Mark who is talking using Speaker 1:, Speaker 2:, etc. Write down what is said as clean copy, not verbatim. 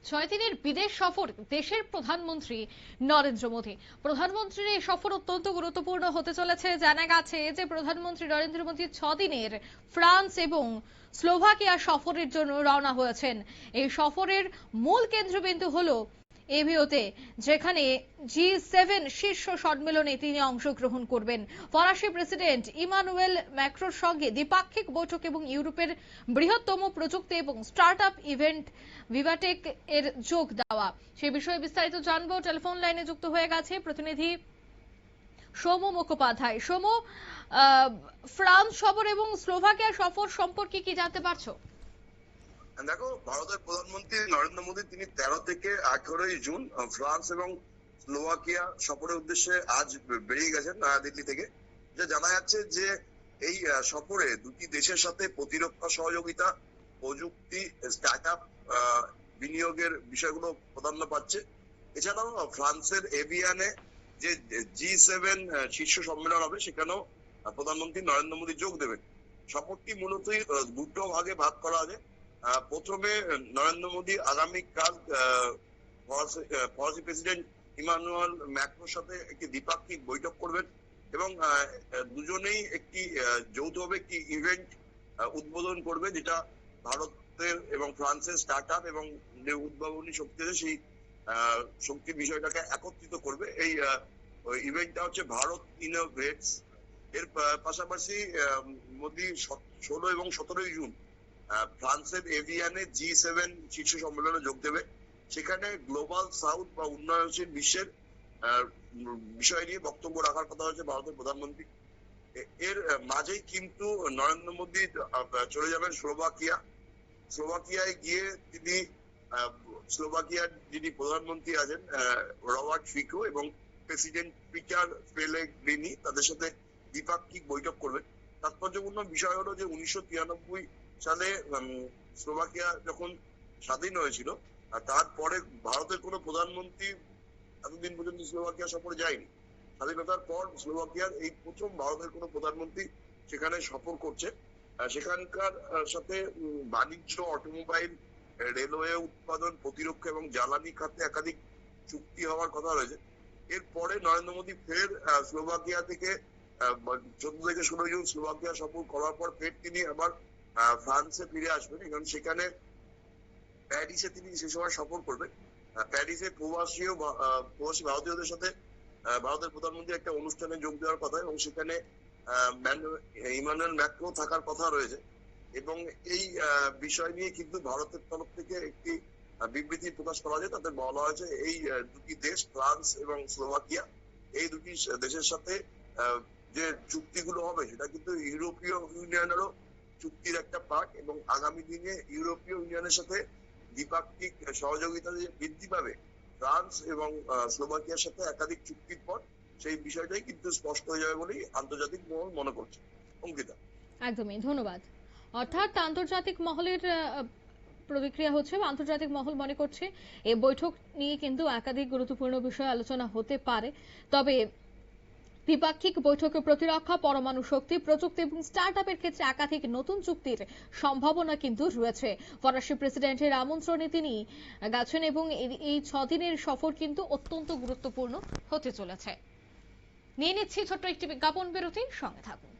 Speaker 1: ছয় দিনের বিদেশ সফর দেশের প্রধানমন্ত্রী নরেন্দ্র মোদী। প্রধানমন্ত্রীর এই সফর অত্যন্ত গুরুত্বপূর্ণ হতে চলেছে। জানা গেছে যে প্রধানমন্ত্রী নরেন্দ্র মোদী 6 দিনের ফ্রান্স এবং স্লোভাকিয়া সফরের জন্য রওনা হয়েছেন। এই সফরের মূল কেন্দ্রবিন্দু হলো এভিওতে, যেখানে G7 শীর্ষ সম্মেলনে তিনি অংশগ্রহণ করবেন। ফরাসি প্রেসিডেন্ট ইমানুয়েল ম্যাক্রোর সঙ্গে দ্বিপাক্ষিক বৈঠক এবং ইউরোপের বৃহত্তম প্রযুক্তি এবং স্টার্টআপ ইভেন্ট ভিভাটেক এর যোগ দেওয়া। সে বিষয়ে বিস্তারিত জানবো। টেলিফোন লাইনে যুক্ত হয়ে গেছে প্রতিনিধি সৌম্য মুখোপাধ্যায়। সৌম্য, ফ্রান্স সফর এবং স্লোভাকিয়া সফর সম্পর্কে কি জানতে পারছো?
Speaker 2: দেখো, ভারতের প্রধানমন্ত্রী নরেন্দ্র মোদী তিনি 13 থেকে 18 জুন ফ্রান্স এবং স্লোভাকিয়া সফরের উদ্দেশ্যে আজ বেরিয়ে গেছেন দিল্লি থেকে। যা জানা যাচ্ছে যে এই সফরে দুটি দেশের সাথে প্রতিরক্ষা সহযোগিতা, প্রযুক্তি, স্টার্টআপ, বিনিয়োগের বিষয়গুলো প্রাধান্য পাচ্ছে। এছাড়াও ফ্রান্সের এভিয়ানে যে G7 শীর্ষ সম্মেলন হবে সেখানেও প্রধানমন্ত্রী নরেন্দ্র মোদী যোগ দেবেন। সফরটি মূলতই দুটো ভাগে ভাগ করা আছে। প্রথমে নরেন্দ্র মোদী আগামীকাল ফরাসি প্রেসিডেন্ট ইমানুয়েল ম্যাক্রোর সাথে একটি দ্বিপাক্ষিক বৈঠক করবেন এবং দুজনেই একটি যৌথভাবে একটি ইভেন্ট উদ্বোধন করবে, যেটা ভারতের এবং ফ্রান্সের স্টার্টআপ এবং যে উদ্ভাবনী শক্তি আছে সেই শক্তির বিষয়টাকে একত্রিত করবে। এই ইভেন্টটা হচ্ছে ভারত ইনোভেটস। এর পাশাপাশি মোদী 16 এবং 17 জুন ফ্রান্সের এভিয়ানে G7 শীর্ষ সম্মেলনে যোগ দেবে। সেখানে গ্লোবাল সাউথ বা উন্নয়নশীল বিশ্বের বিষয় নিয়ে বক্তব্য রাখার কথা হচ্ছে ভারতের প্রধানমন্ত্রী। এর মাঝেই কিন্তু নরেন্দ্র মোদী চলে যাবেন স্লোভাকিয়ায় গিয়ে তিনি স্লোভাকিয়ার যিনি প্রধানমন্ত্রী আছেন রবার্ট ফিকো এবং প্রেসিডেন্ট পিটার পেলেগ্রিনি তাদের সাথে দ্বিপাক্ষিক বৈঠক করবেন। তাৎপর্যপূর্ণ বিষয় হলো যে 1993 সালে স্লোভাকিয়া যখন স্বাধীন হয়েছিল তারপরে ভারতের কোনো প্রধানমন্ত্রী এতদিন পর্যন্ত স্লোভাকিয়া সফরে যায়নি। স্বাধীনতার পর স্লোভাকিয়ার এই প্রথম ভারতের কোনো প্রধানমন্ত্রী সেখানে সফর করছে। সেখানকার সাথে বাণিজ্য, অটোমোবাইল, রেলওয়ে উৎপাদন, প্রতিরক্ষা এবং জ্বালানি খাতে একাধিক চুক্তি হওয়ার কথা রয়েছে। এরপরে নরেন্দ্র মোদী ফের স্লোভাকিয়া থেকে 14 থেকে 16 জুন স্লোভাকিয়া সফর করার পর ফের তিনি আবার ফ্রান্সে ফিরে আসবেন এবং সেখানে প্যারিসে তিনি সে সময় সফর করবেন। প্যারিসে প্রবাসী ভারতীয়দের সাথে ভারতের প্রধানমন্ত্রী একটা অনুষ্ঠানে যোগ দেওয়ার কথা এবং সেখানে ইমানুয়েল ম্যাক্রো থাকার কথা রয়েছে। এবং এই বিষয় নিয়ে কিন্তু ভারতের তরফ থেকে একটি বিবৃতি প্রকাশ করা হয়েছে। তাতে বলা হয়েছে এই দুটি দেশ ফ্রান্স এবং স্লোভাকিয়া এই দুটি দেশের সাথে যে চুক্তিগুলো হবে সেটা কিন্তু ইউরোপীয় ইউনিয়নেরও চুক্তির একটা পার্ট এবং আগামী দিনে ইউরোপীয় ইউনিয়নের সাথে দ্বিপাক্ষিক সহযোগিতা যে বৃদ্ধি পাবে ফ্রান্স এবং স্লোভাকিয়ার সাথে একাধিক চুক্তির পর, সেই বিষয়টাই কিন্তু স্পষ্ট হয়ে যাবে বলেই আন্তর্জাতিক মহল মনে করছে। অঙ্কিতা,
Speaker 1: একদমই ধন্যবাদ। অর্থাৎ আন্তর্জাতিক মহলের প্রতিক্রিয়া হচ্ছে, আন্তর্জাতিক মহল মনে করছে এই বৈঠক নিয়ে কিন্তু একাধিক গুরুত্বপূর্ণ বিষয় আলোচনা হতে পারে। তবে দ্বিপাক্ষিক বৈঠকে প্রতিরক্ষা, পরমাণু শক্তি, প্রযুক্তি এবং স্টার্টআপের ক্ষেত্রে একাধিক নতুন চুক্তির সম্ভাবনা কিন্তু রয়েছে। ফরাসি প্রেসিডেন্টের আমন্ত্রণে তিনি গেছেন এবং এই 6 দিনের সফর কিন্তু অত্যন্ত গুরুত্বপূর্ণ হতে চলেছে। নিয়ে নিচ্ছি ছোট্ট একটি বিজ্ঞাপন বিরতি, সঙ্গে থাকুন।